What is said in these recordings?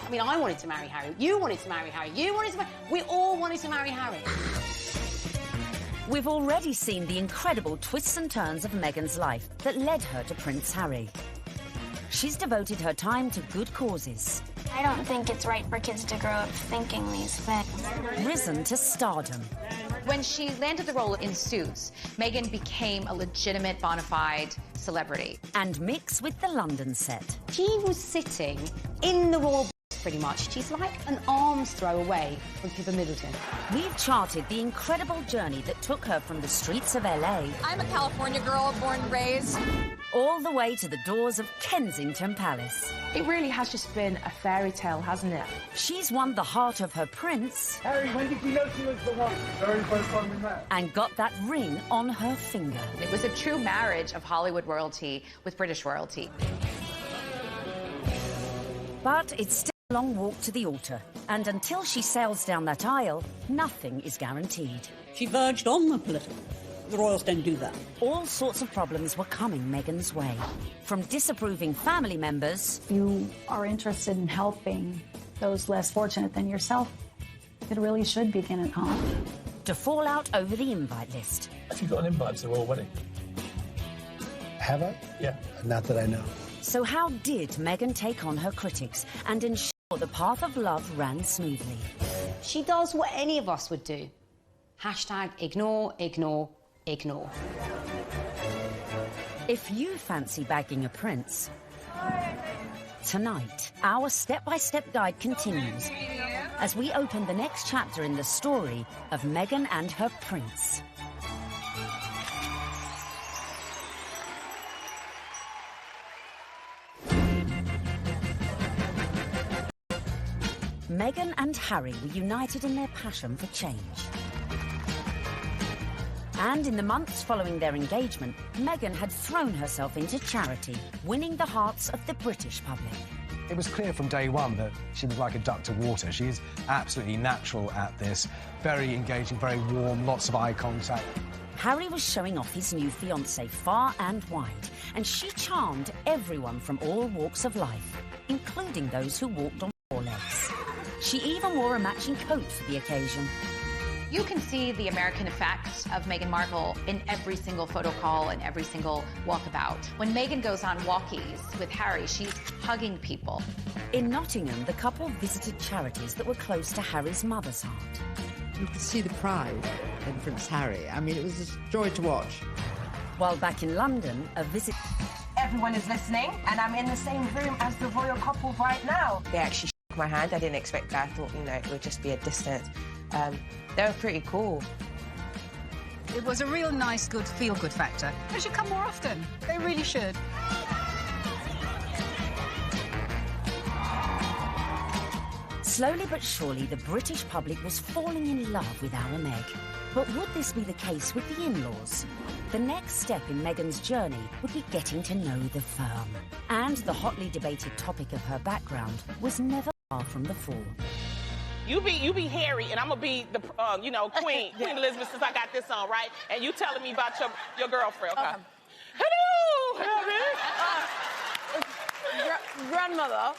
I mean, I wanted to marry Harry, you wanted to marry Harry, you wanted to marry... We all wanted to marry Harry. We've already seen the incredible twists and turns of Meghan's life that led her to Prince Harry. She's devoted her time to good causes. I don't think it's right for kids to grow up thinking these things. Risen to stardom. When she landed the role in Suits, Meghan became a legitimate, bona fide celebrity. And mix with the London set. She was sitting in the royal pretty much. She's like an arm's throw away from Pippa Middleton. We've charted the incredible journey that took her from the streets of LA. I'm a California girl, born and raised. All the way to the doors of Kensington Palace. It really has just been a fairy tale, hasn't it? She's won the heart of her prince. Harry, when did you know she was the one? Very first time we met. And got that ring on her finger. It was a true marriage of Hollywood royalty with British royalty. But it's still a long walk to the altar. And until she sails down that aisle, nothing is guaranteed. She verged on the political. The royals don't do that. All sorts of problems were coming Meghan's way. From disapproving family members... You are interested in helping those less fortunate than yourself. It really should begin at home. To fallout over the invite list. Have you got an invite to the royal wedding? Have I? Yeah. Not that I know. So how did Meghan take on her critics and ensure the path of love ran smoothly? She does what any of us would do. Hashtag ignore, ignore, ignore. If you fancy bagging a prince, tonight, our step-by-step guide continues as we open the next chapter in the story of Meghan and her prince. Meghan and Harry were united in their passion for change. And in the months following their engagement, Meghan had thrown herself into charity, winning the hearts of the British public. It was clear from day one that she was like a duck to water. She is absolutely natural at this. Very engaging, very warm, lots of eye contact. Harry was showing off his new fiancée far and wide, and she charmed everyone from all walks of life, including those who walked on four legs. She even wore a matching coat for the occasion. You can see the American effect of Meghan Markle in every single photo call and every single walkabout. When Meghan goes on walkies with Harry, she's hugging people. In Nottingham, the couple visited charities that were close to Harry's mother's heart. You could see the pride in Prince Harry. I mean, it was a joy to watch. While back in London, a visit... Everyone is listening, and I'm in the same room as the royal couple right now. They actually shook my hand. I didn't expect that. I thought, you know, it would just be a distance. They were pretty cool. It was a real nice, good, feel-good factor. They should come more often. They really should. Slowly but surely, the British public was falling in love with our Meg. But would this be the case with the in-laws? The next step in Meghan's journey would be getting to know the firm. And the hotly debated topic of her background was never far from the fore. You be Harry, and I'm gonna be the, Queen Elizabeth, since I got this on, right? And you telling me about your girlfriend, okay? Hello, Grandmother,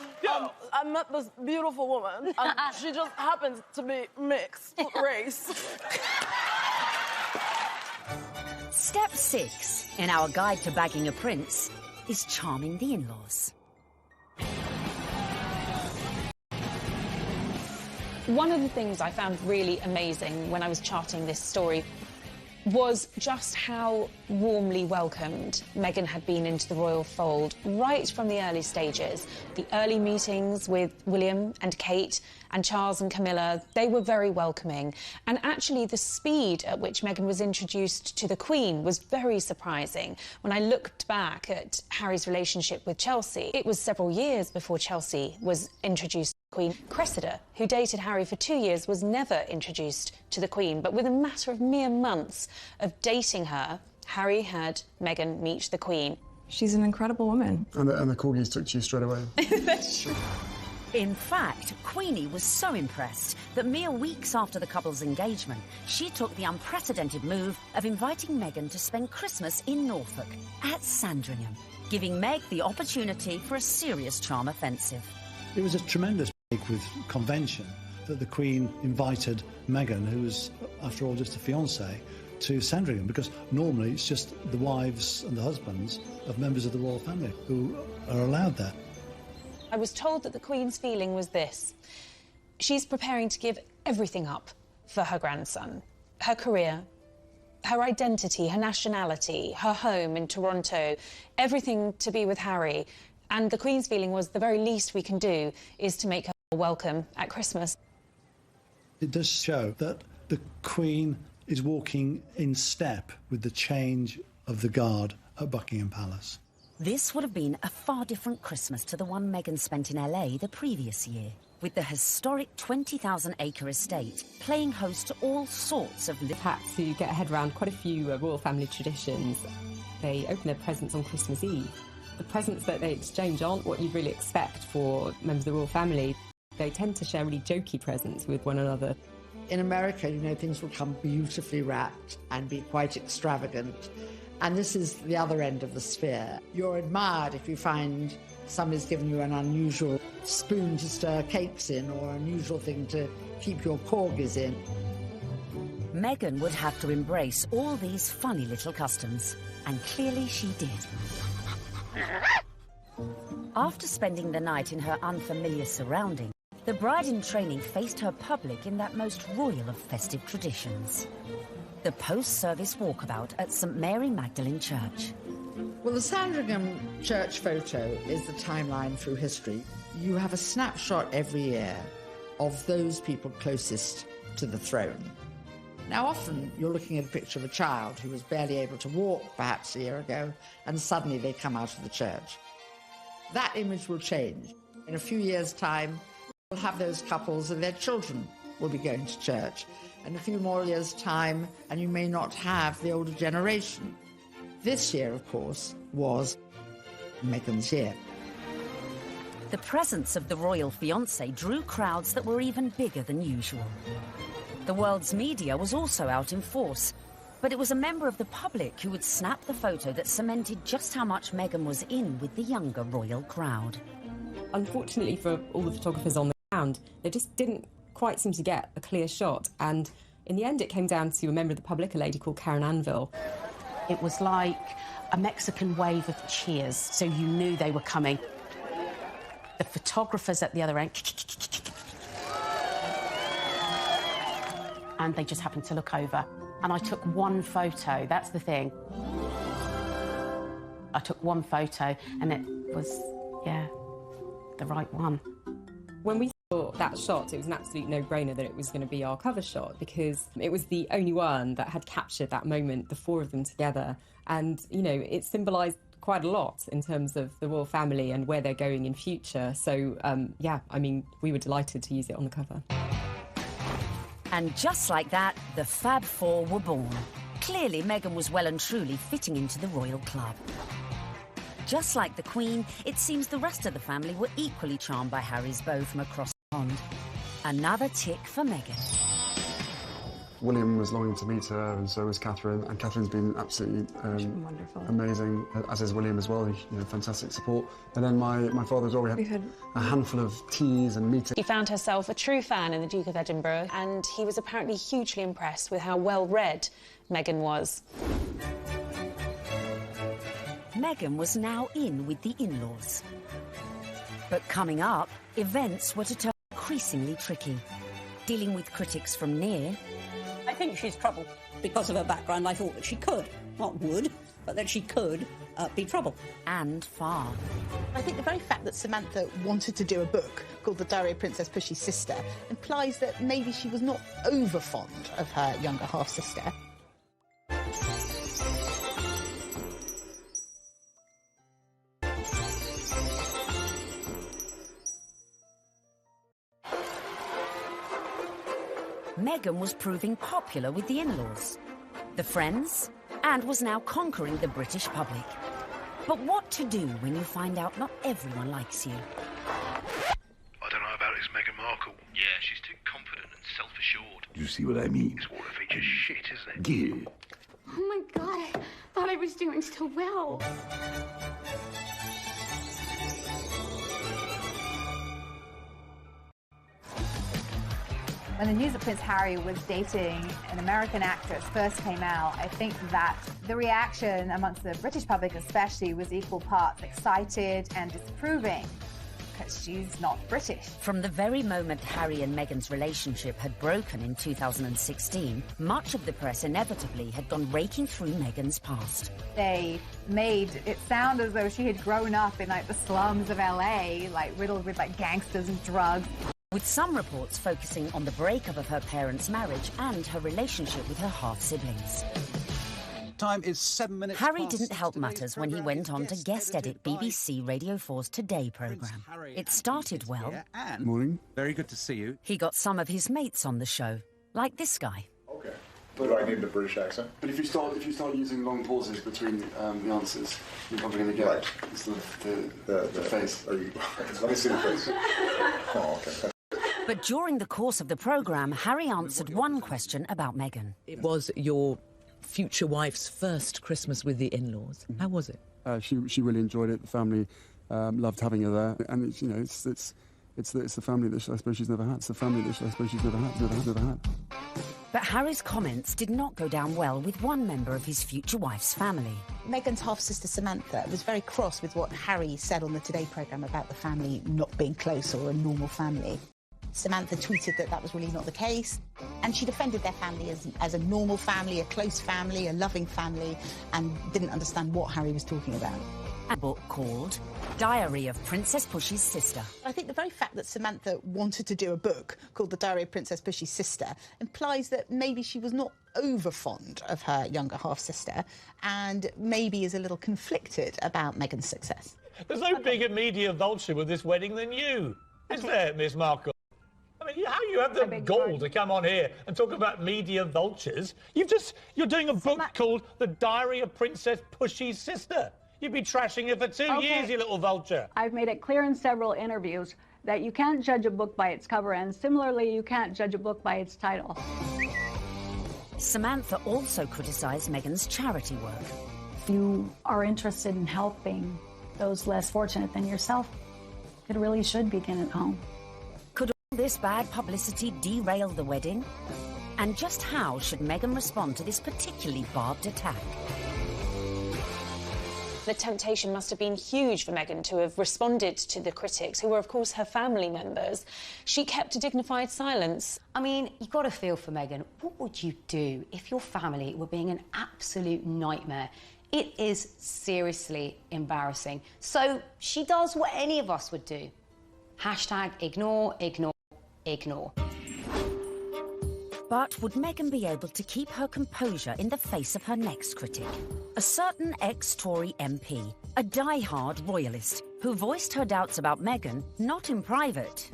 I met this beautiful woman, and she just happens to be mixed race. Step 6 in our guide to bagging a prince is charming the in-laws. One of the things I found really amazing when I was charting this story was just how warmly welcomed Meghan had been into the royal fold right from the early stages. The early meetings with William and Kate and Charles and Camilla, they were very welcoming. And actually the speed at which Meghan was introduced to the Queen was very surprising. When I looked back at Harry's relationship with Chelsea, it was several years before Chelsea was introduced. Queen Cressida, who dated Harry for 2 years, was never introduced to the Queen, but within a matter of mere months of dating her, Harry had Meghan meet the Queen. She's an incredible woman. And the corgis took to you straight away. That's true. In fact, Queenie was so impressed that mere weeks after the couple's engagement, she took the unprecedented move of inviting Meghan to spend Christmas in Norfolk at Sandringham, giving Meg the opportunity for a serious charm offensive. It was a tremendous with convention that the Queen invited Meghan, who was, after all, just a fiancée, to Sandringham, because normally it's just the wives and the husbands of members of the royal family who are allowed there. I was told that the Queen's feeling was this. She's preparing to give everything up for her grandson. Her career, her identity, her nationality, her home in Toronto, everything to be with Harry. And the Queen's feeling was the very least we can do is to make her welcome at Christmas. It does show that the Queen is walking in step with the change of the guard at Buckingham Palace. This would have been a far different Christmas to the one Meghan spent in LA the previous year, with the historic 20,000-acre estate playing host to all sorts of... Had to get a head around quite a few royal family traditions. They open their presents on Christmas Eve. The presents that they exchange aren't what you'd really expect for members of the royal family. They tend to share really jokey presents with one another. In America, you know, things will come beautifully wrapped and be quite extravagant. And this is the other end of the sphere. You're admired if you find somebody's given you an unusual spoon to stir cakes in or an unusual thing to keep your corgis in. Meghan would have to embrace all these funny little customs, and clearly she did. After spending the night in her unfamiliar surroundings, the bride-in-training faced her public in that most royal of festive traditions. The post-service walkabout at St Mary Magdalene Church. Well, the Sandringham church photo is the timeline through history. You have a snapshot every year of those people closest to the throne. Now, often you're looking at a picture of a child who was barely able to walk perhaps a year ago, and suddenly they come out of the church. That image will change. In a few years' time, we'll have those couples and their children will be going to church. In a few more years' time, and you may not have the older generation. This year, of course, was Meghan's year. The presence of the royal fiancé drew crowds that were even bigger than usual. The world's media was also out in force, but it was a member of the public who would snap the photo that cemented just how much Meghan was in with the younger royal crowd. Unfortunately for all the photographers on the ground, they just didn't quite seem to get a clear shot, and in the end it came down to a member of the public, a lady called Karen Anvil. It was like a Mexican wave of cheers, so you knew they were coming. The photographers at the other end, and they just happened to look over. And I took one photo, that's the thing. I took one photo, and it was, yeah, the right one. When we saw that shot, it was an absolute no-brainer that it was going to be our cover shot, because it was the only one that had captured that moment, the four of them together. And, you know, it symbolised quite a lot in terms of the royal family and where they're going in future. So, yeah, I mean, we were delighted to use it on the cover. And just like that, the Fab Four were born. Clearly, Meghan was well and truly fitting into the royal club. Just like the Queen, it seems the rest of the family were equally charmed by Harry's beau from across the pond. Another tick for Meghan. William was longing to meet her, and so was Catherine. And Catherine's been absolutely wonderful, amazing, as is William as well. You know, fantastic support. And then my father as well. We had a handful of teas and meetings. She found herself a true fan in the Duke of Edinburgh, and he was apparently hugely impressed with how well-read Meghan was. Meghan was now in with the in-laws. But coming up, events were to turn increasingly tricky. Dealing with critics from near. I think she's trouble. Because of her background, I thought that she could, not would, but that she could be trouble. And far. I think the very fact that Samantha wanted to do a book called The Diary of Princess Pushy's Sister implies that maybe she was not over fond of her younger half-sister. Meghan was proving popular with the in-laws, the friends, and was now conquering the British public. But what to do when you find out not everyone likes you? I don't know about this Meghan Markle. Yeah, she's too confident and self-assured. You see what I mean? This water feature's shit, isn't it? Yeah. Oh my God, I thought I was doing so well. When the news that Prince Harry was dating an American actress first came out, I think that the reaction amongst the British public especially was equal parts excited and disapproving, because she's not British. From the very moment Harry and Meghan's relationship had broken in 2016, much of the press inevitably had gone raking through Meghan's past. They made it sound as though she had grown up in like the slums of LA, like riddled with like gangsters and drugs. With some reports focusing on the breakup of her parents' marriage and her relationship with her half-siblings. Time is 7 minutes. Harry didn't help matters when he went on to guest edit BBC Radio 4's Today programme. It started well. Morning. Very good to see you. He got some of his mates on the show, like this guy. Okay. Do I need the British accent? But if you start using long pauses between the answers, you're probably going to get the face. Let me see the face. Oh, okay. But during the course of the programme, Harry answered one question about Meghan. It was your future wife's first Christmas with the in-laws. How was it? She really enjoyed it. The family loved having her there, and it's the family that I suppose she's never had. It's the family that I suppose she's never had. But Harry's comments did not go down well with one member of his future wife's family. Meghan's half-sister Samantha was very cross with what Harry said on the Today programme about the family not being close or a normal family. Samantha tweeted that that was really not the case, and she defended their family as a normal family, a close family, a loving family, and didn't understand what Harry was talking about. A book called Diary of Princess Pushy's Sister. I think the very fact that Samantha wanted to do a book called The Diary of Princess Pushy's Sister implies that maybe she was not over fond of her younger half-sister and maybe is a little conflicted about Meghan's success. There's no bigger media vulture with this wedding than you, is there, Miss Markle? I mean, how you have the gall to come on here and talk about media vultures? You're doing a book called The Diary of Princess Pushy's Sister. You've been trashing her for 2 years, you little vulture. I've made it clear in several interviews that you can't judge a book by its cover, and similarly, you can't judge a book by its title. Samantha also criticised Meghan's charity work. If you are interested in helping those less fortunate than yourself, it really should begin at home. Could all this bad publicity derail the wedding? And just how should Meghan respond to this particularly barbed attack? The temptation must have been huge for Meghan to have responded to the critics, who were, of course, her family members. She kept a dignified silence. I mean, you've got to feel for Meghan. What would you do if your family were being an absolute nightmare? It is seriously embarrassing. So she does what any of us would do. Hashtag ignore, ignore, ignore. But would Meghan be able to keep her composure in the face of her next critic? A certain ex-Tory MP, a die-hard royalist, who voiced her doubts about Meghan, not in private,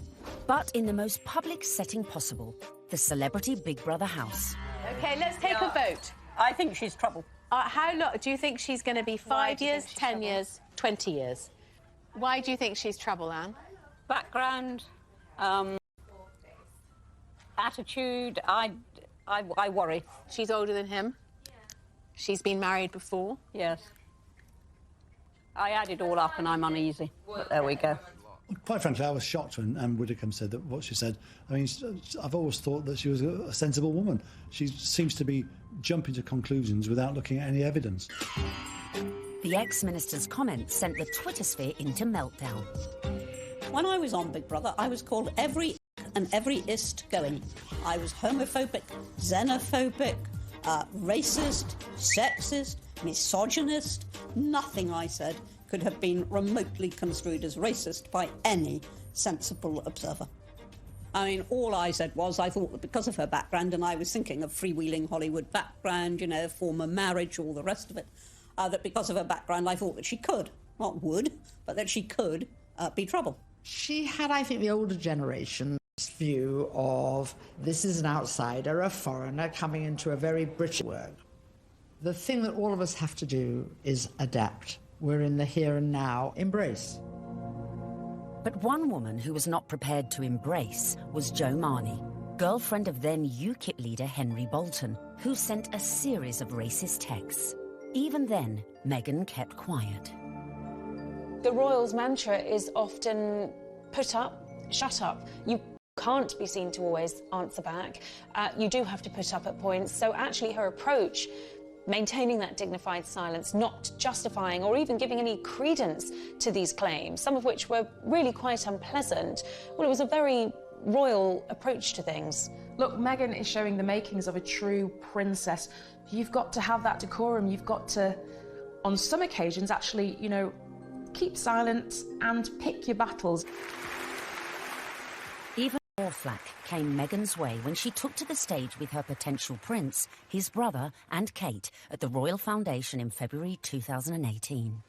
but in the most public setting possible, the celebrity Big Brother house. OK, let's take a vote. I think she's trouble. How long do you think she's going to be? 5 years, 10 years, 20 years? Why do you think she's trouble, Anne? Background, attitude, I worry. She's older than him? She's been married before? Yes. I add it all up and I'm uneasy, but there we go. Quite frankly, I was shocked when Anne Widdecombe said that what she said. I mean, I've always thought that she was a sensible woman. She seems to be jumping to conclusions without looking at any evidence. The ex-minister's comments sent the Twitter sphere into meltdown. When I was on Big Brother, I was called every and every ist going. I was homophobic, xenophobic, racist, sexist, misogynist. Nothing I said could have been remotely construed as racist by any sensible observer. I mean, all I said was I thought that because of her background, and I was thinking of freewheeling Hollywood background, you know, former marriage, all the rest of it, that because of her background, I thought that she could, not would, but that she could be trouble. She had, I think, the older generation's view of this is an outsider, a foreigner coming into a very British world. The thing that all of us have to do is adapt. We're in the here and now. Embrace. But one woman who was not prepared to embrace was Jo Marnie, girlfriend of then UKIP leader Henry Bolton, who sent a series of racist texts. Even then, Meghan kept quiet. The royals' mantra is often put up, shut up. You Can't be seen to always answer back. You do have to put up at points. So actually her approach, maintaining that dignified silence, not justifying or even giving any credence to these claims, some of which were really quite unpleasant, well, it was a very royal approach to things. Look, Meghan is showing the makings of a true princess. You've got to have that decorum. You've got to, on some occasions, actually, you know, keep silent and pick your battles. Even more flack came Meghan's way when she took to the stage with her potential prince, his brother and Kate at the Royal Foundation in February 2018.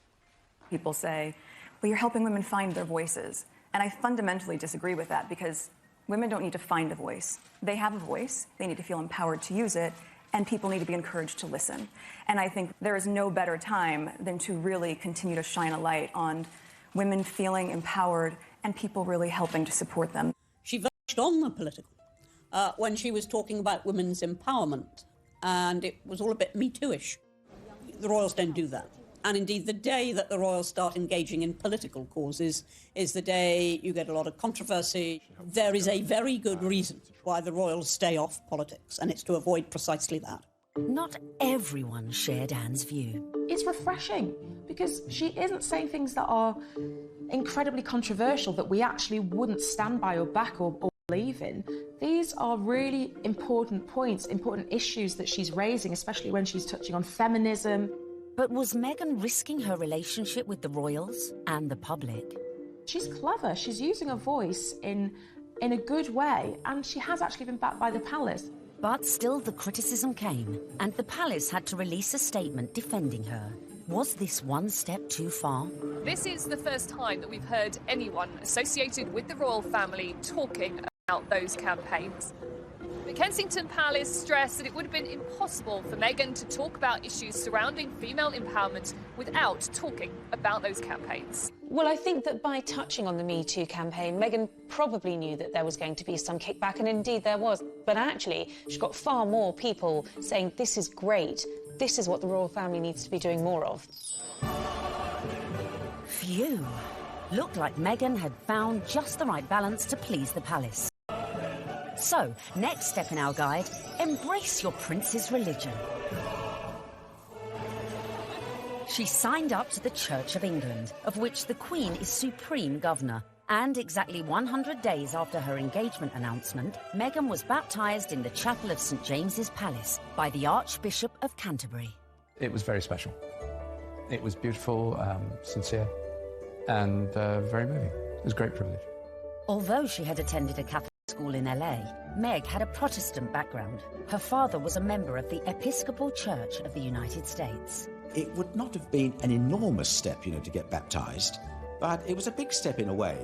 People say, well, you're helping women find their voices. And I fundamentally disagree with that, because women don't need to find a voice. They have a voice, they need to feel empowered to use it, and people need to be encouraged to listen. And I think there is no better time than to really continue to shine a light on women feeling empowered and people really helping to support them. She verged on the political when she was talking about women's empowerment, and it was all a bit Me Too-ish. The royals don't do that. And indeed, the day that the royals start engaging in political causes is the day you get a lot of controversy. There is a very good reason why the royals stay off politics, and it's to avoid precisely that. Not everyone shared Anne's view. It's refreshing, because she isn't saying things that are incredibly controversial that we actually wouldn't stand by or back or believe in. These are really important points, important issues that she's raising, especially when she's touching on feminism. But was Meghan risking her relationship with the royals and the public? She's clever. She's using her voice in a good way, and she has actually been backed by the palace. But still the criticism came, and the palace had to release a statement defending her. Was this one step too far? This is the first time that we've heard anyone associated with the royal family talking about those campaigns. But Kensington Palace stressed that it would have been impossible for Meghan to talk about issues surrounding female empowerment without talking about those campaigns. Well, I think that by touching on the Me Too campaign, Meghan probably knew that there was going to be some kickback, and indeed there was. But actually, she got far more people saying, this is great, this is what the royal family needs to be doing more of. Phew. Looked like Meghan had found just the right balance to please the palace. So, next step in our guide, embrace your prince's religion. She signed up to the Church of England, of which the Queen is supreme governor. And exactly 100 days after her engagement announcement, Meghan was baptised in the chapel of St James's Palace by the Archbishop of Canterbury. It was very special. It was beautiful, sincere, and very moving. It was a great privilege. Although she had attended a Catholic school in LA, Meg had a Protestant background. Her father was a member of the Episcopal Church of the United States. It would not have been an enormous step, to get baptised, but it was a big step in a way.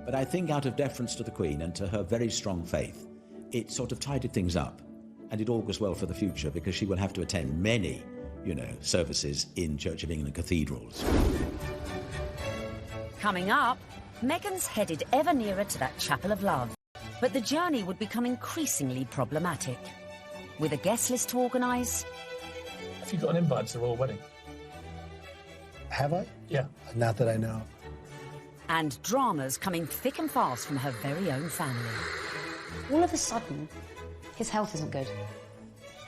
But I think out of deference to the Queen and to her very strong faith, it sort of tidied things up, and it augurs well for the future, because she will have to attend many, services in Church of England cathedrals. Coming up, Meghan's headed ever nearer to that chapel of love. But the journey would become increasingly problematic. With a guest list to organise... Have you got an invite to the royal wedding? Have I? Yeah. Not that I know. And dramas coming thick and fast from her very own family. All of a sudden, his health isn't good,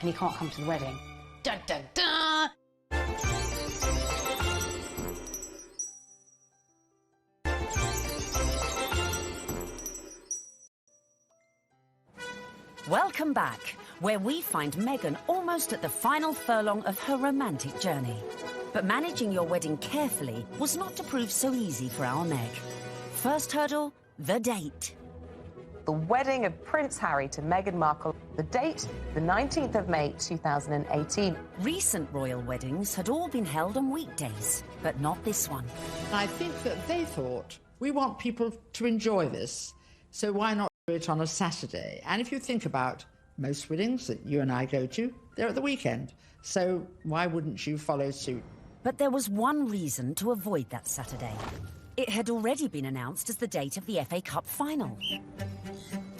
and he can't come to the wedding. Dun, dun, dun! Welcome back, where we find Meghan almost at the final furlong of her romantic journey. But managing your wedding carefully was not to prove so easy for our Meg. First hurdle, the date. The wedding of Prince Harry to Meghan Markle. The date, the 19th of May 2018. Recent royal weddings had all been held on weekdays, but not this one. I think that they thought, we want people to enjoy this, so why not do it on a Saturday? And if you think about most weddings that you and I go to, they're at the weekend. So why wouldn't you follow suit? But there was one reason to avoid that Saturday. It had already been announced as the date of the FA Cup final.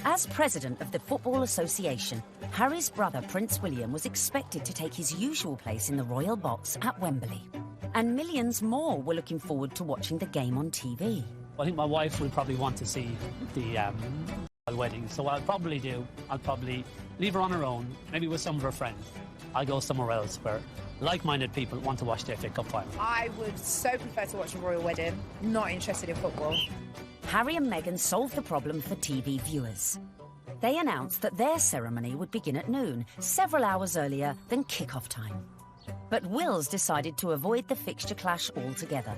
As president of the Football Association, Harry's brother Prince William was expected to take his usual place in the royal box at Wembley. And millions more were looking forward to watching the game on TV. I think my wife would probably want to see the wedding, so what I'll probably do, I'll probably leave her on her own, maybe with some of her friends. I'll go somewhere else where like-minded people want to watch the FA Cup final. I would so prefer to watch a royal wedding, not interested in football. Harry and Meghan solved the problem for TV viewers. They announced that their ceremony would begin at noon, several hours earlier than kick-off time. But Wills decided to avoid the fixture clash altogether.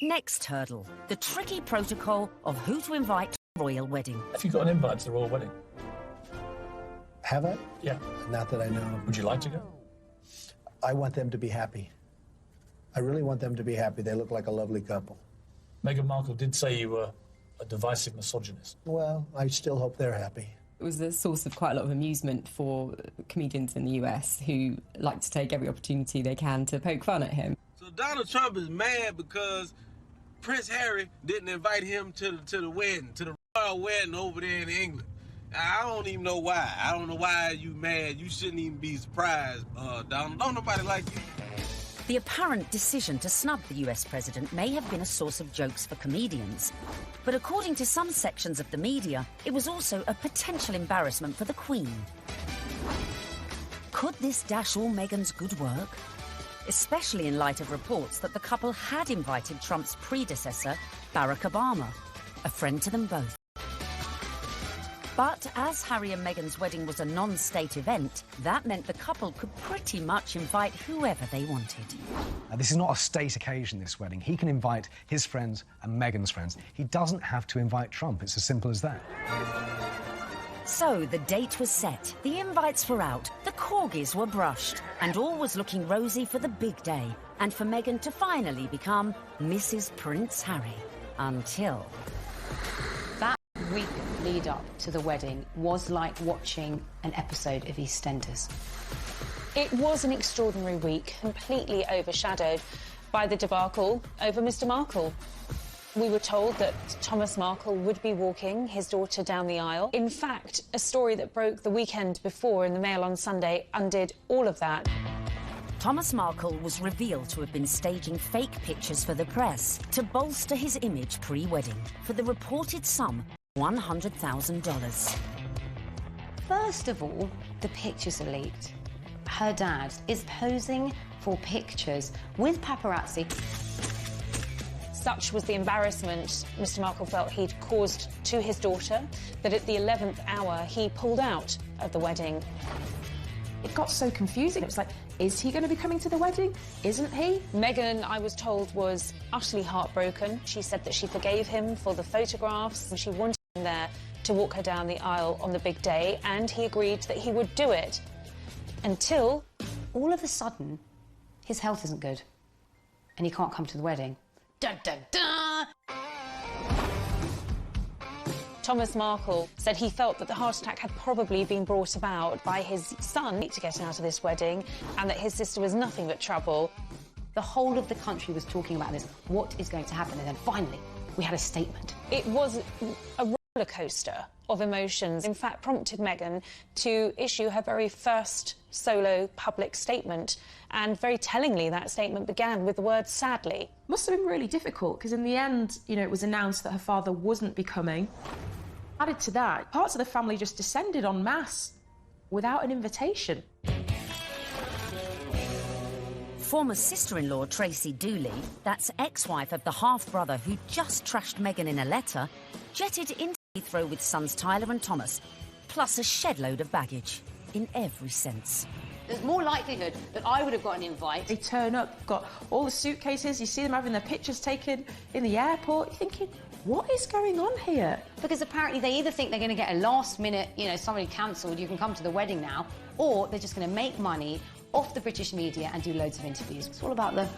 Next hurdle, the tricky protocol of who to invite to the royal wedding. Have you got an invite to the royal wedding? Have I? Yeah. Not that I know of. Would you like to go? I want them to be happy. I really want them to be happy. They look like a lovely couple. Meghan Markle did say you were a divisive misogynist. Well, I still hope they're happy. It was a source of quite a lot of amusement for comedians in the US who like to take every opportunity they can to poke fun at him. So Donald Trump is mad because Prince Harry didn't invite him to the wedding, to the royal wedding over there in England. I don't even know why. I don't know why you mad. You shouldn't even be surprised, Donald. Don't nobody like you. The apparent decision to snub the US president may have been a source of jokes for comedians. But according to some sections of the media, it was also a potential embarrassment for the Queen. Could this dash all Meghan's good work? Especially in light of reports that the couple had invited Trump's predecessor, Barack Obama, a friend to them both. But as Harry and Meghan's wedding was a non-state event, that meant the couple could pretty much invite whoever they wanted. This is not a state occasion, this wedding. He can invite his friends and Meghan's friends. He doesn't have to invite Trump. It's as simple as that. So the date was set, the invites were out, the corgis were brushed, and all was looking rosy for the big day, and for Meghan to finally become Mrs. Prince Harry. Until... That week lead up to the wedding was like watching an episode of EastEnders. It was an extraordinary week, completely overshadowed by the debacle over Mr. Markle. We were told that Thomas Markle would be walking his daughter down the aisle. In fact, a story that broke the weekend before in the Mail on Sunday undid all of that. Thomas Markle was revealed to have been staging fake pictures for the press to bolster his image pre-wedding for the reported sum of $100,000. First of all, the pictures are leaked. Her dad is posing for pictures with paparazzi. Such was the embarrassment Mr. Markle felt he'd caused to his daughter that at the 11th hour he pulled out of the wedding. It got so confusing. It was like, is he going to be coming to the wedding? Isn't he? Meghan, I was told, was utterly heartbroken. She said that she forgave him for the photographs and she wanted him there to walk her down the aisle on the big day, and he agreed that he would do it. Until, all of a sudden, his health isn't good and he can't come to the wedding. Dun, dun, dun. Thomas Markle said he felt that the heart attack had probably been brought about by his son to get out of this wedding, and that his sister was nothing but trouble. The whole of the country was talking about this. What is going to happen? And then finally, we had a statement. It was a roller coaster of emotions, in fact, prompted Meghan to issue her very first solo public statement. And very tellingly, that statement began with the word sadly. Must have been really difficult, because in the end, you know, it was announced that her father wasn't be coming. Added to that, parts of the family just descended en masse without an invitation. Former sister-in-law Tracy Dooley, that's ex-wife of the half-brother who just trashed Meghan in a letter, jetted into Heathrow with sons Tyler and Thomas, plus a shed-load of baggage, in every sense. There's more likelihood that I would have got an invite. They turn up, got all the suitcases, you see them having their pictures taken in the airport, you're thinking, what is going on here? Because apparently they either think they're going to get a last-minute, you know, somebody cancelled, you can come to the wedding now, or they're just going to make money off the British media and do loads of interviews. It's all about the...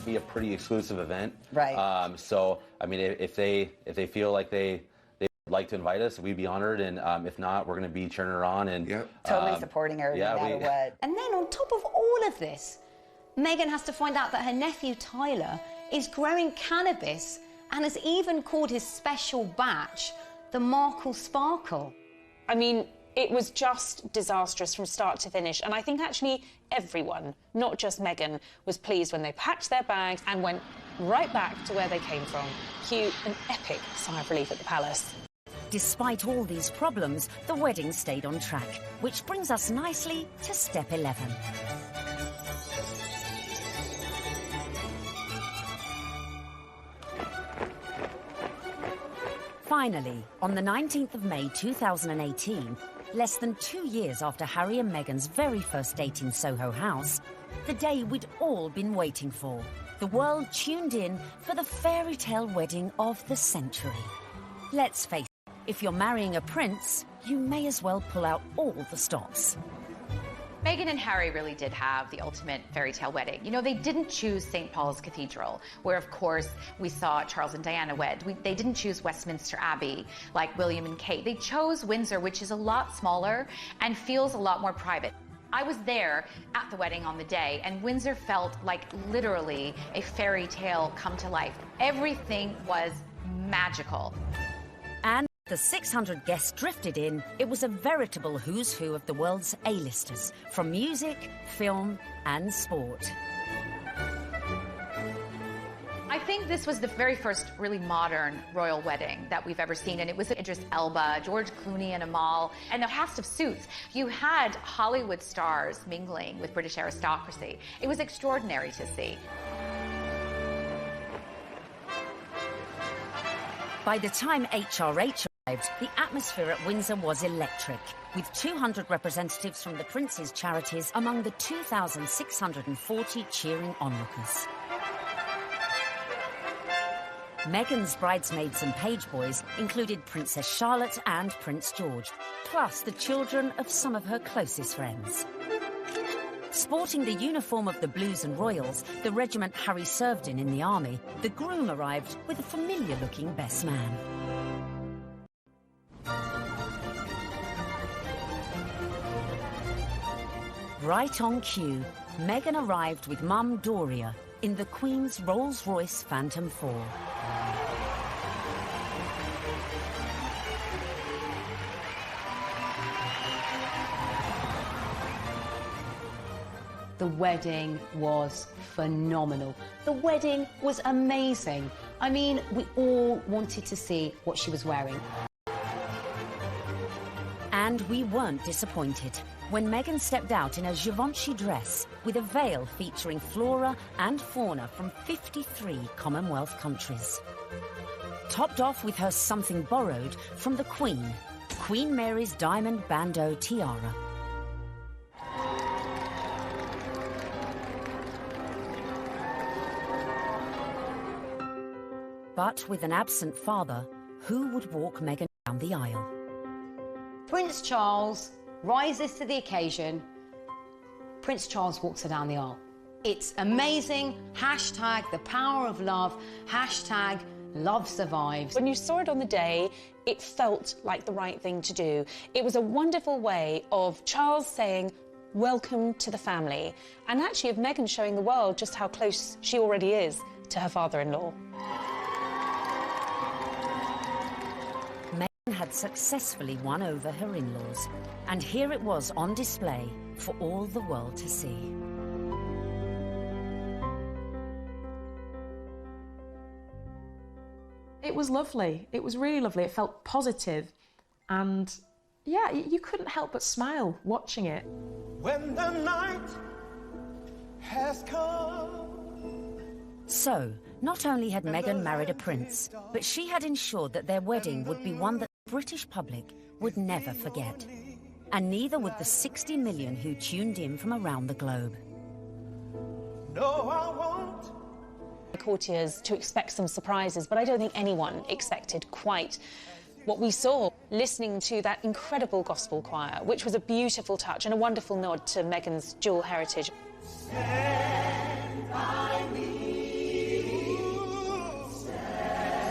Be a pretty exclusive event. Right. So, I mean, if they feel like they like to invite us, we'd be honored, and if not, we're going to be cheering her on and totally supporting her no matter what. And then on top of all of this, Meghan has to find out that her nephew Tyler is growing cannabis and has even called his special batch the Markle Sparkle. I mean, it was just disastrous from start to finish, and I think actually everyone, not just Meghan, was pleased when they packed their bags and went right back to where they came from. Cue an epic sigh of relief at the palace. Despite all these problems, the wedding stayed on track, which brings us nicely to step 11. Finally, on the 19th of May 2018, less than 2 years after Harry and Meghan's very first date in Soho House, the day we'd all been waiting for. The world tuned in for the fairy tale wedding of the century. Let's face it, if you're marrying a prince, you may as well pull out all the stops. Meghan and Harry really did have the ultimate fairy tale wedding. You know, they didn't choose St. Paul's Cathedral, where, of course, we saw Charles and Diana wed. They didn't choose Westminster Abbey, like William and Kate. They chose Windsor, which is a lot smaller and feels a lot more private. I was there at the wedding on the day, and Windsor felt like literally a fairy tale come to life. Everything was magical. And the 600 guests drifted in. It was a veritable who's who of the world's A-listers, from music, film, and sport. I think this was the very first really modern royal wedding that we've ever seen, and it was Idris Elba, George Clooney and Amal, and a cast of suits. You had Hollywood stars mingling with British aristocracy. It was extraordinary to see. By the time HRH arrived, the atmosphere at Windsor was electric, with 200 representatives from the Prince's charities among the 2,640 cheering onlookers. Meghan's bridesmaids and page boys included Princess Charlotte and Prince George, plus the children of some of her closest friends. Sporting the uniform of the Blues and Royals, the regiment Harry served in the army, the groom arrived with a familiar-looking best man. Right on cue, Meghan arrived with Mum Doria in the Queen's Rolls-Royce Phantom 4. The wedding was phenomenal. The wedding was amazing. I mean, we all wanted to see what she was wearing. And we weren't disappointed when Meghan stepped out in a Givenchy dress with a veil featuring flora and fauna from 53 Commonwealth countries. Topped off with her something borrowed from the Queen, Queen Mary's diamond bandeau tiara. But with an absent father, who would walk Meghan down the aisle? Prince Charles rises to the occasion. Prince Charles walks her down the aisle. It's amazing. Hashtag the power of love. Hashtag love survives. When you saw it on the day, it felt like the right thing to do. It was a wonderful way of Charles saying, welcome to the family, and actually of Meghan showing the world just how close she already is to her father-in-law. Had successfully won over her in-laws, and here it was on display for all the world to see. It was lovely. It was really lovely. It felt positive, and yeah, you couldn't help but smile watching it. When the night has come. So, not only had Meghan married a prince, but she had ensured that their wedding would be one that the British public would never forget. And neither would the 60 million who tuned in from around the globe. No, I won't. The courtiers to expect some surprises, but I don't think anyone expected quite what we saw, listening to that incredible gospel choir, which was a beautiful touch and a wonderful nod to Meghan's dual heritage. Stand by me.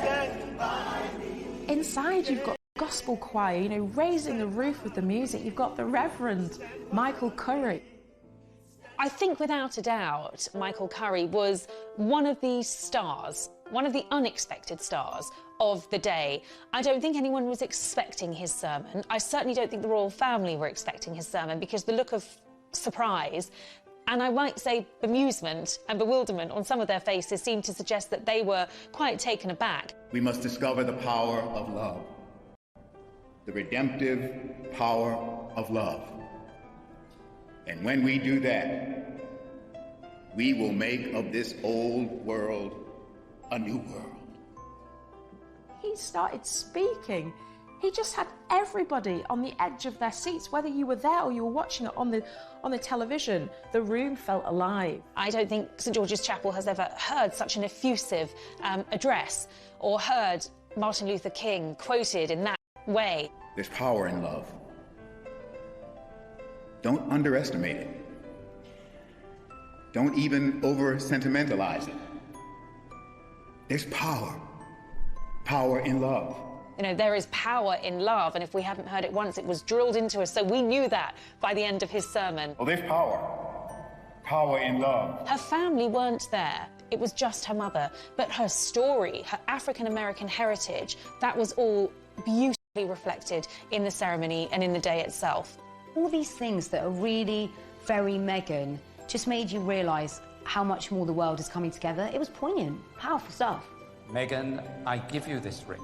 Stand by me. Inside you've got gospel choir, you know, raising the roof with the music. You've got the Reverend Michael Curry. I think without a doubt, Michael Curry was one of the stars, one of the unexpected stars of the day. I don't think anyone was expecting his sermon. I certainly don't think the royal family were expecting his sermon, because the look of surprise, and I might say bemusement and bewilderment on some of their faces seemed to suggest that they were quite taken aback. We must discover the power of love. the redemptive power of love. And when we do that, we will make of this old world a new world. He started speaking. He just had everybody on the edge of their seats, whether you were there or you were watching it on the television. The room felt alive. I don't think St George's Chapel has ever heard such an effusive address or heard Martin Luther King quoted in that way. There's power in love. Don't underestimate it. Don't even over-sentimentalize it. There's power in love. You know, there is power in love, and if we haven't heard it once, it was drilled into us, so we knew that by the end of his sermon. Oh, there's power in love. Her family weren't there. It was just her mother. But her story, her African-American heritage, that was all beautifully reflected in the ceremony and in the day itself. All these things that are really very Meghan just made you realise how much more the world is coming together. It was poignant, powerful stuff. Meghan, I give you this ring.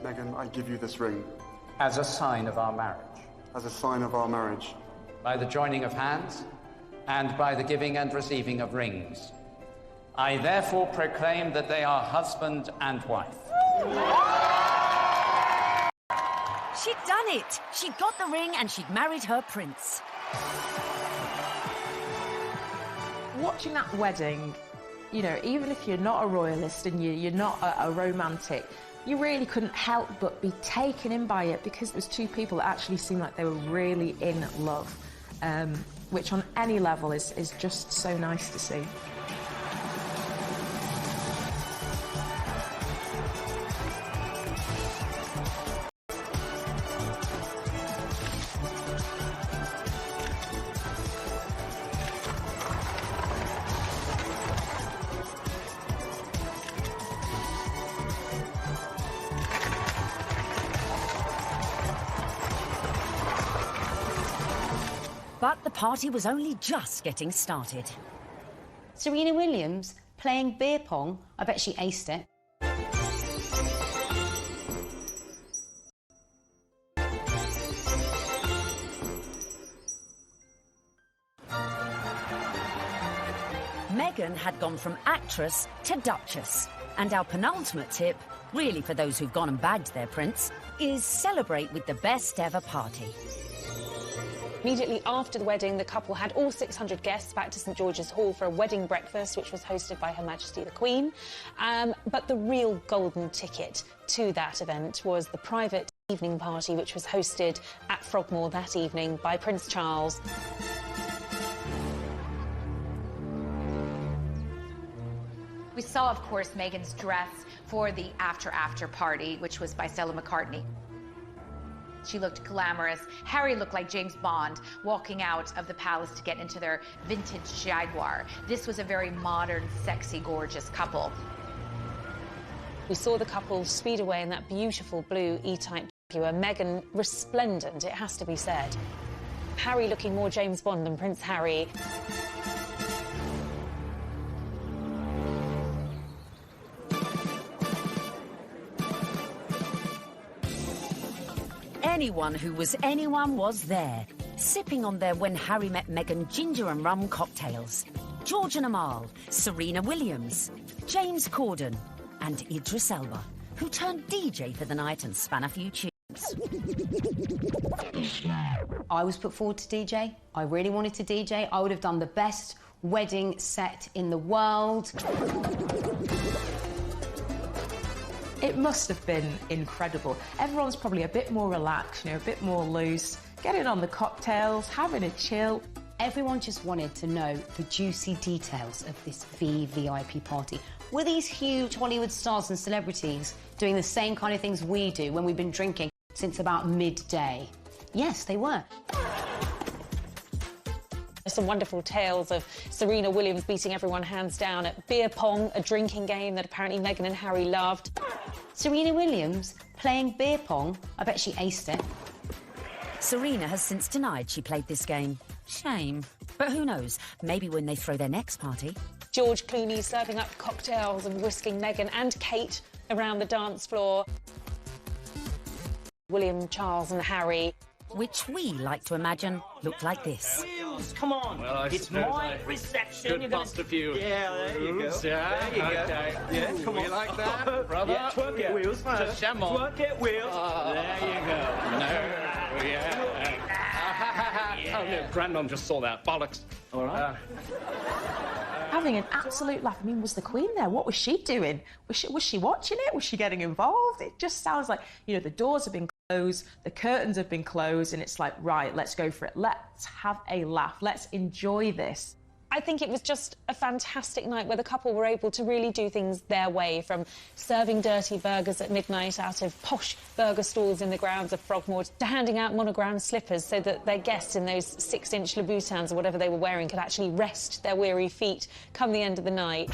Meghan, I give you this ring. As a sign of our marriage. As a sign of our marriage. By the joining of hands and by the giving and receiving of rings. I therefore proclaim that they are husband and wife. She'd done it. She'd got the ring and she'd married her prince. Watching that wedding, you know, even if you're not a royalist and you're not a romantic, you really couldn't help but be taken in by it because it was two people that actually seemed like they were really in love, which on any level is just so nice to see. But the party was only just getting started. Serena Williams playing beer pong. I bet she aced it. Meghan had gone from actress to duchess. And our penultimate tip, really for those who've gone and bagged their prince, is celebrate with the best ever party. Immediately after the wedding, the couple had all 600 guests back to St George's Hall for a wedding breakfast, which was hosted by Her Majesty the Queen. But the real golden ticket to that event was the private evening party, which was hosted at Frogmore that evening by Prince Charles. We saw, of course, Meghan's dress for the after party, which was by Stella McCartney. She looked glamorous. Harry looked like James Bond walking out of the palace to get into their vintage Jaguar. This was a very modern, sexy, gorgeous couple. We saw the couple speed away in that beautiful blue E-type Jaguar. Meghan resplendent, it has to be said. Harry looking more James Bond than Prince Harry. Anyone who was anyone was there, sipping on their When Harry Met Meghan ginger and rum cocktails. George and Amal, Serena Williams, James Corden and Idris Elba, who turned DJ for the night and span a few tunes. I was put forward to DJ. I really wanted to DJ. I would have done the best wedding set in the world. It must have been incredible. Everyone's probably a bit more relaxed, you know, a bit more loose, getting on the cocktails, having a chill. Everyone just wanted to know the juicy details of this VVIP party. Were these huge Hollywood stars and celebrities doing the same kind of things we do when we've been drinking since about midday? Yes, they were. Some wonderful tales of Serena Williams beating everyone hands down at beer pong, a drinking game that apparently Meghan and Harry loved. Serena Williams playing beer pong. I bet she aced it. Serena has since denied she played this game. Shame. But who knows? Maybe when they throw their next party. George Clooney serving up cocktails and whisking Meghan and Kate around the dance floor. William, Charles and Harry. Which we like to imagine look like this. Wheels, come on. Well, it's my reception. Could bust a few. Yeah, there you go. Yeah, there you go. okay. Yeah, come on. You like that, brother? Yeah, twerk it, Wheels. Just sham on. Twerk it, Wheels. There you go. No, yeah. Oh, no, Grandmom just saw that. Bollocks. All right. Having an absolute laugh. I mean, was the Queen there? What was she doing? Was she watching it? Was she getting involved? It just sounds like, you know, the doors have been closed, the curtains have been closed, and it's like, right, let's go for it. Let's have a laugh. Let's enjoy this. I think it was just a fantastic night where the couple were able to really do things their way, from serving dirty burgers at midnight out of posh burger stalls in the grounds of Frogmore to handing out monogrammed slippers so that their guests in those 6-inch Louboutins or whatever they were wearing could actually rest their weary feet come the end of the night.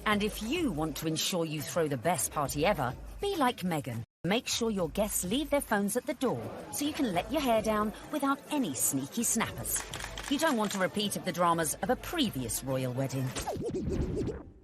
And if you want to ensure you throw the best party ever, be like Meghan. Make sure your guests leave their phones at the door so you can let your hair down without any sneaky snappers. You don't want a repeat of the dramas of a previous royal wedding.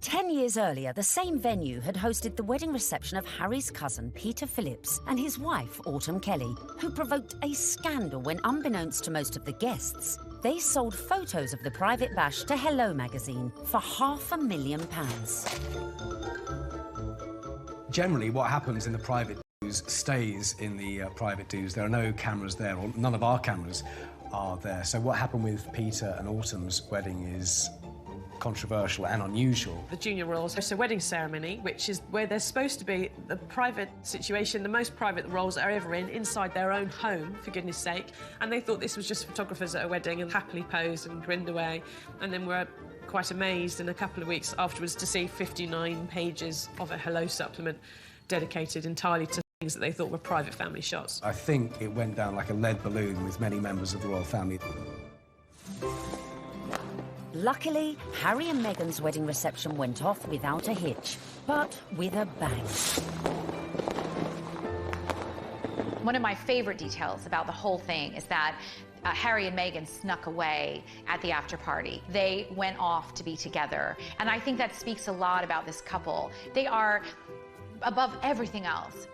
10 years earlier, the same venue had hosted the wedding reception of Harry's cousin, Peter Phillips, and his wife, Autumn Kelly, who provoked a scandal when, unbeknownst to most of the guests, they sold photos of the private bash to Hello magazine for £500,000. Generally, what happens in the private dues stays in the private dues. There are no cameras there, or none of our cameras are there. So what happened with Peter and Autumn's wedding is controversial and unusual. The junior royals host a wedding ceremony, which is where they're supposed to be the private situation, the most private the royals are ever in, inside their own home, for goodness sake. And they thought this was just photographers at a wedding and happily posed and grinned away. And then were quite amazed in a couple of weeks afterwards to see 59 pages of a Hello supplement dedicated entirely to things that they thought were private family shots. I think it went down like a lead balloon with many members of the royal family. Luckily, Harry and Meghan's wedding reception went off without a hitch, but with a bang. One of my favorite details about the whole thing is that Harry and Meghan snuck away at the after party. They went off to be together. And I think that speaks a lot about this couple. They are, above everything else,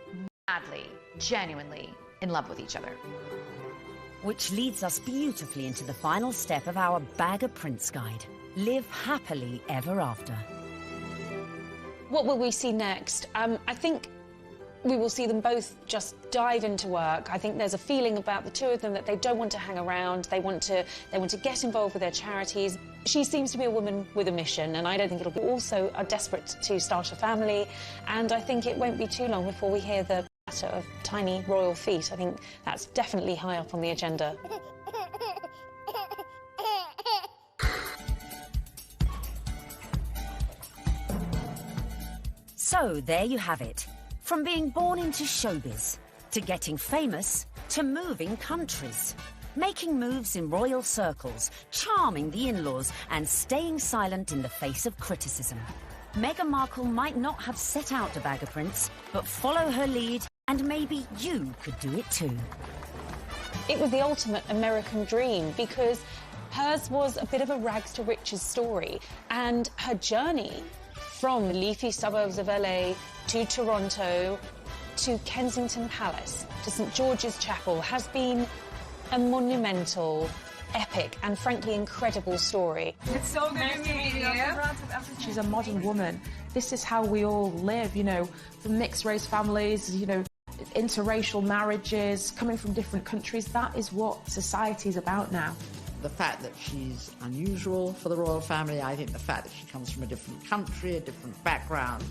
madly, genuinely in love with each other. Which leads us beautifully into the final step of our Bag of Prince guide. Live happily ever after. What will we see next? I think we will see them both just dive into work. I think there's a feeling about the two of them that they don't want to hang around. They want to get involved with their charities. She seems to be a woman with a mission, and I don't think it'll be. Also are desperate to start a family, and I think it won't be too long before we hear the patter of tiny royal feet. I think that's definitely high up on the agenda. So there you have it. From being born into showbiz, to getting famous, to moving countries. Making moves in royal circles, charming the in-laws, and staying silent in the face of criticism. Meghan Markle might not have set out to bag a prince, but follow her lead, and maybe you could do it too. It was the ultimate American dream, because hers was a bit of a rags to riches story, and her journey from the leafy suburbs of LA to Toronto to Kensington Palace to St George's Chapel has been a monumental, epic and frankly incredible story. It's so good to meet you. She's a modern woman. This is how we all live, you know, from mixed-race families, you know, interracial marriages, coming from different countries. That is what society is about now. The fact that she's unusual for the royal family, I think the fact that she comes from a different country, a different background,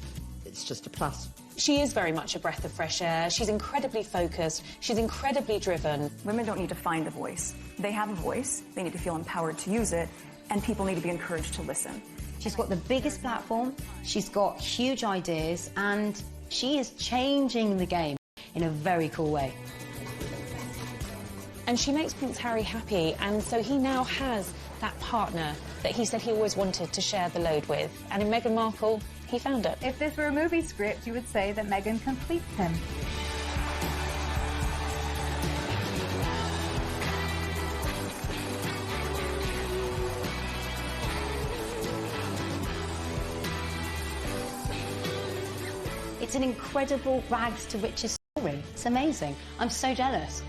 it's just a plus. She is very much a breath of fresh air. She's incredibly focused. She's incredibly driven. Women don't need to find a voice. They have a voice. They need to feel empowered to use it, and people need to be encouraged to listen. She's got the biggest platform, she's got huge ideas, and she is changing the game in a very cool way. And she makes Prince Harry happy, and so he now has that partner that he said he always wanted to share the load with. And in Meghan Markle, he found it. If this were a movie script, you would say that Meghan completes him. It's an incredible rags to riches story. It's amazing. I'm so jealous.